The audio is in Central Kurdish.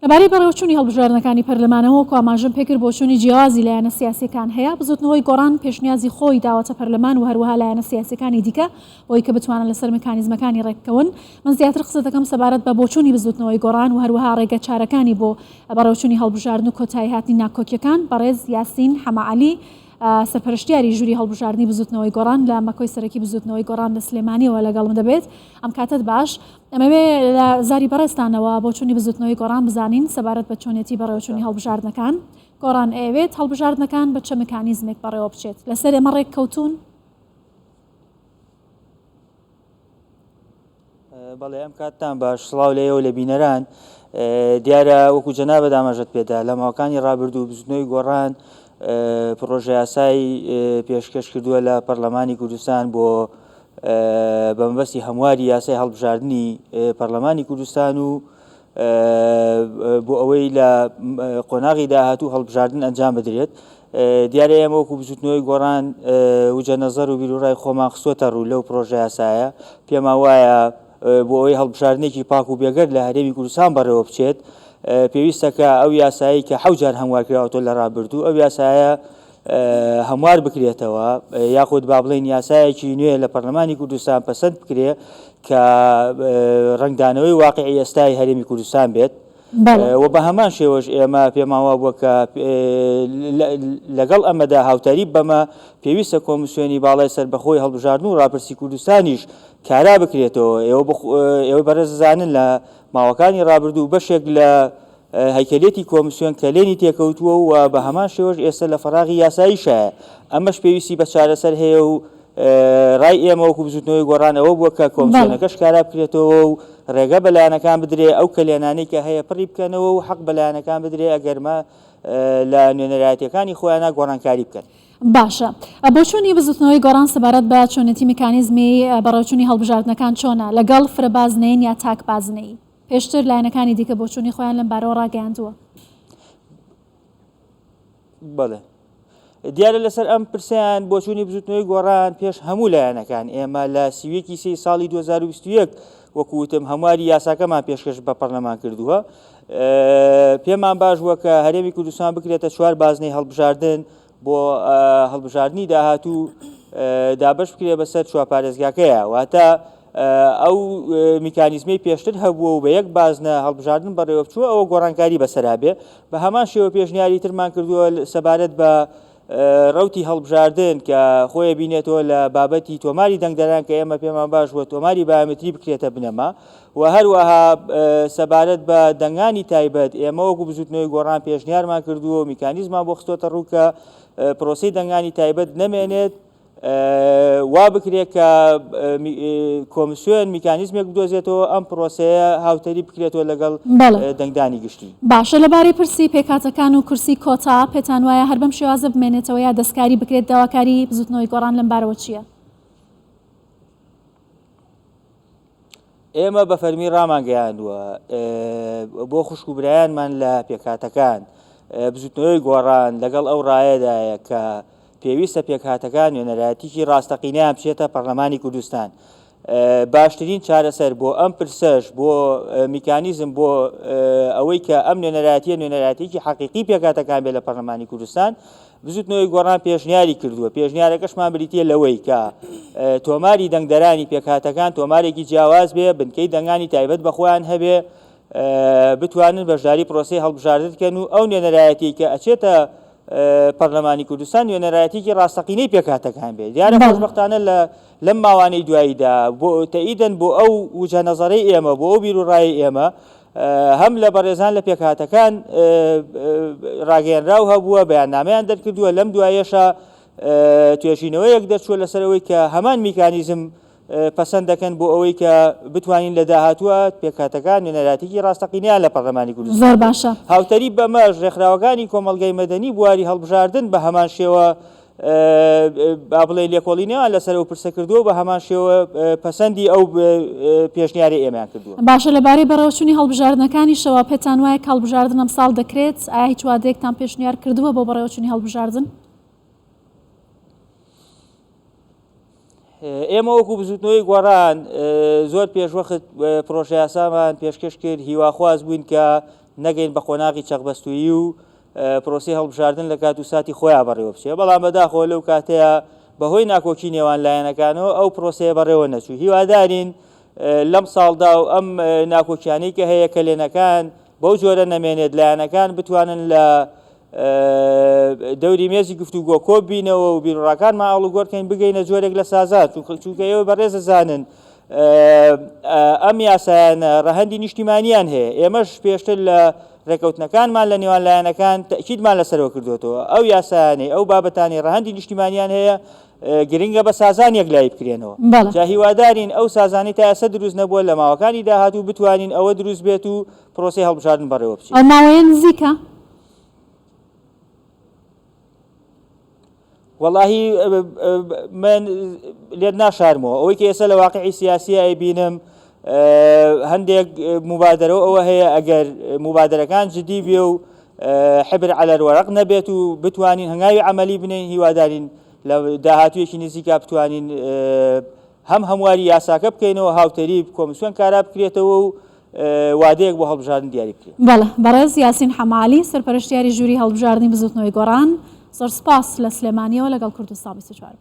لەبارەی بەڕێوەچوونی هەڵبژاردنەکانی پەرلەمانەوە ئاماژەم پێکرد بۆ چوونی جیازی لایەنە سیاسیەکان هەیە بزوتنەوەی گۆڕان پێشنیازی خۆی داوەتە پەرلەمان و هەروەها لایەنە سیاسیەکانی دیکە بۆی کە بتوانن لەسەر میکانیزمەکانی ڕێککەون. من زیاتر قسە دەکەم سەبارەت بە بۆچوونی بزوتنەوەی گۆڕان و هەروەها ڕێگە چارەکانی بۆ بەڕێوەچوونی هەڵبژاردن و کۆتایی هاتنی ناکۆکیەکان. بەڕێز یاسین حەماعەلی سەرپەرشتیاری ژووری هەڵبژاردننی بزوتنەوەی گۆڕان لە مەکۆی سەرەکی بزوتنەوەی گۆڕان لە سلێمانیەوە لەگەڵم دەبێت. ئەم کاتت باش ئەمەوێ لە زاری بەڕێستانەوە بۆ چوونی بزوتنەوەی گۆڕان بزانین سەبارەت بە چۆنێتی بەڕێوەچوونی هەڵبژاردنەکان. گۆڕان ئەوێت هەڵبژاردنەکان بە چه میکانیزمێک بەڕێوە بچێت لەسەر ئێمە ڕێک کەوتون؟ بەڵێ ئەم کاتتان باش سڵاو لێەوە لە بینەران. دیارە وەکو جەنابە دامەژەت پێدا لە ماوەکانی ڕابردوو بزوتنەوەی گۆڕان پرۆژە یاسای پێشکەش کردووە لە پەرلەمانی کوردستان بۆ بەمبەستی هەمواری یاسای هەڵبژاردننی پەرلەمانی کوردستان و بۆ ئەوەی لە قۆناغی داهاتوو هەڵبژاردن ئەنجام بدرێت. دیارە ئێمە وەکو بزوتنەوەی گۆڕان وجە نەزەر و بیرروڕای خۆمان خستۆتە ڕوو لەو پرۆژە یاسایە. پێما وایە بۆ ئەوەی هەڵبژاردنێکی پاک و بێگەر لە هەرێمی کوردستان بەڕێوە بچێت پێویستەکە ئەو یاسایی کە حەوت هەموار کراوەتۆ لە ڕابردوو ئەو یاسایە هەموار بکرێتەوە یاخود با بڵێن یاسایەکی نوێ لە پەرلەمانی کوردستان پەسەند بکرێ کە ڕنگدانەوەی واقعی ئێستای هەرێمی کوردستان بێت. و بە هەمان شێوەش ئێمە پێماوە بووە کە لەگەڵ ئەمەدا هاوتاری بەمە پێویستە کۆمسیۆنی باڵای سەربەخۆی هەڵبژاردن و ڕاپرسی کوردستانیش کارا بکرێتەوە. ئێوە بەڕێز زانن لە ماوەکانی ڕابردوو بەشێک لە هەیکەلێتی کۆمسیۆن کەلێنی تێکەوتووە و بە هەمان شێوەش ئێستا لە فەراغی یاساییشایە. ئەمەش پێویستی بە چارەسەر هەیە و ڕای ئێمە وەکو بزوتنەوەی گۆڕانەوە بووە کە کۆمسیۆنەکەش کارا بکرێتەوە و ڕێگە بەلایەنەکان بدرێ ئەو کەلێنانەی کە هەیە پڕی بکەنەوە و حەق بەلایەنەکان بدرێ ئەگەرمە لە نوێنەرایەتیەکانی خۆیانە گۆڕانکاری بکەن. باشە بۆ چوونی بزوتنەوەی گۆڕان سەبارەت بە چۆنێتی میکانیزمی بەڕێوەچوونی هەڵبژاردنەکان چۆنە لەگەڵ فرەبازنەین یا تاکبازنەی پێشتر لایەنەکانی دیکە بۆ چوونی خۆیان لەم بارەوە ڕاگەیاندووە؟ بەڵێ دیارە لەسەر ئەم پرسیان بۆ چوونی بزوتنەوەی گۆڕان پێش هەموو لایەنەکان ئێمە لە سیوێکی سی ساڵی 2021 وەکوتم هەمواری یاساکەمان پێشکەش بە پەرلەمان کردووە. پێمان باش بووە کە هەرێمی کوردستان بکرێتە 4 بازنەی هەڵبژاردن بۆ هەڵبژاردننی داهاتوو دابش بکرێ بەسەر 4 پارێزگاکەیە واتە ئەو میکانیزمی پێشتر هەبووە و بە یەک بازنە هەڵبژاردن بەڕێوە بچووە ئەوە گۆڕانکاری بەسەرابێ. بە هەمان شێوە پێشنیاری ترمان کردووە سەبارەت بە ڕەوتی هەڵبژاردن کە خۆی بینێتەوە لە بابەتی تۆماری دەنگدەران کە ئێمە پێمان باش بووە تۆماری بایۆمێتری بکرێتە بنەما و هەروەها سەبارەت بە دەنگانی تایبەت ئێمە وەکو بزوتنەوەی گۆڕان پێشنیارمان کردووە و میکانیزمان بۆ خستۆتە ڕوو کە پرۆسەی دەنگانی تایبەت نەمێنێت وا بکرێت کە کۆمسیۆن میکانیزمێک بدۆزێتەوە ئەم پرۆسەیە هاوتەری بکرێتەوە لەگەڵ دەنگدانی گشتی. باشە لەبارەی پرسی پێکاتەکان و کورسی کۆتا پێتان وایە هەر بەم شێوازە بمێنێتەوە یا دەستکاری بکرێت داواکاری بزوتنەوەی گۆڕان لەم بارەوە چییە؟ ئێمە بە فەرمی ڕامان گەیاندووە بۆ خوشکوبرایانمان لە پێکاتەکان بزوتنەوەی گۆڕان لەگەڵ ئەو ڕایەدایە کە پێویستە پێکهاتەکان نوێنەرایەتیی ڕاستەقینەیان بچێتە پەرلەمانی کوردستان. باشترین چارەسەر بۆ ئەم پرسەش بۆ میکانیزم بۆ ئەوەی کە ئەم نوێنەرایەتیەکی حەقیقی پێکاتەکان بێت لە پەرلەمانی کوردستان بزوتنەوەی گۆڕان پێشنیاری کردووە. پێشنیارەکەشمان بریتە لەوەی کە تۆماری دەنگدەرانی پێکاتەکان تۆمارێکی جیاواز بێ بنکەی دەنگانی تایبەت بەخۆیان هەبێ بتوانن بەشداری پرۆسەی هەڵبژاردن بکەن و ئەو نوێنەرایەتی کە ئەچێتە پەرلەمانی کوردستان نوێنەرایەتیەکی ڕاستەقینەی پێکاتەکان بێت. دیارە خۆشبەختانە لەم ماوانەی دواییدا بۆ تەئیدەن بۆ ئەو وجە نەزەرەی ئێمە بۆ ئەو بیرروڕایی ئێمە هەم لە بەڕێزان لە پێکاتەکان ڕاگەیەنراو هەبووە بەیاننامەیان دەرکردووە لەم دوایەشە توێژینەوەیەک دەرچووە لەسەرەوەی کە هەمان میکانیزم پەسەند دەکەن بۆ ئەوەی کە بتوانین لە داهاتووە پێکاتەکان نوێنەرایەتیی ڕاستەقینەیان لە پەرلەمانی کوردستان. زۆر باشە. هاوتەری بەمەش ڕێکخراوەکانی کۆمەڵگەی مەدەنی بواری هەڵبژاردن بە هەمان شێوە با بڵێ لێکۆڵینەوە لەسەر و پرسە کردووە بە هەمان شێوە پەسەندی ئەو پێشنیاری ئێمەیان کردووە. باشە لەبارەی بەڕێوەچوونی هەڵبژاردنەکانیشەوە پێتان وایە کە هەڵبژاردن ئەمساڵ دەکرێت؟ ئایا هیچ وادەیەکتان پێشنیار کردووە بۆ بەڕێوەچوونی هەڵبژاردن؟ ئێمە وەکو بزوتنەوەی گۆڕان زۆر پێشوەخت پرۆژە یاسامان پێشکەش کرد هیواخواز بووین کە نەگەین بە قۆناغی چەقبەستویی و پرۆسی هەڵبژاردن لە کات و ساتی خۆیان بەڕێوە بچێ. بەڵام بەداخەوە لەو کاتەیە بەهۆی ناکۆکی نێوان لایەنەکانەوە ئەو پرۆسەیە بەڕێوە نەچوو. هیوادارین لەم ساڵدا و ئەم ناکۆکیانەی کە هەیە کە لێنەکان بەو جۆرە نەمێنێت لایەنەکان بتوانن لە دەوری مێزی گفتوگۆ کۆببینەوە و بیرڕاکانمان ئاڵوگۆڕکەین بگەینە جۆرێک لە سازات چونکە ئێوە بەڕێزە زانن ئەم یاسایانە ڕەهەندی نیشتیمانیان هەیە. ئێمەش پێشتر لە ڕێکەوتنەکانمان لە نێوان لایەنەکان تەکیدمان لەسەرەوە کردوێتەوە. ئەو یاسایانەی ئەو بابەتانی ڕەهەندی نیشتیمانیان هەیە گرنگە بە سازان یەکلایی بکرێنەوە. جا هیوادارین ئەو سازانی تا ئێستا دروست نەبووە لە ماوەکانی داهاتوو بتوانین ئەوە دروست بێت و پرۆسی هەڵبژاردن بەڕێوە بچێت. ئەو ماوەیە نزیکە؟ واللهی من لێت ناشارمەوە. ئەوەی کە ئێستا لە واقعی سیاسیە ئەیبینم هەندێک مبادرەوە ئەوە هەیە ئەگەر مبادرەکان جدی بێ و حبر على الورق نەبێت و بتوانین هەنگاوی عملی بنین. هیوادارین لە داهاتوویەکی نزیکا بتوانین هەم هەمواری یاساکە بکەینەوە، هاوتەری کۆمیسیۆن کارا بکرێتەوە و وادەیەک بۆ هەڵبژاردن دیاری بکرێت. بەڵێ بەڕێز یاسین حەمالی سەرپەرشتیاری ژووری هەڵبژاردنی بزوتنەوەی گۆڕان، زۆر سپاس لە سلێمانیەوە لەگەڵ کوردستان 24.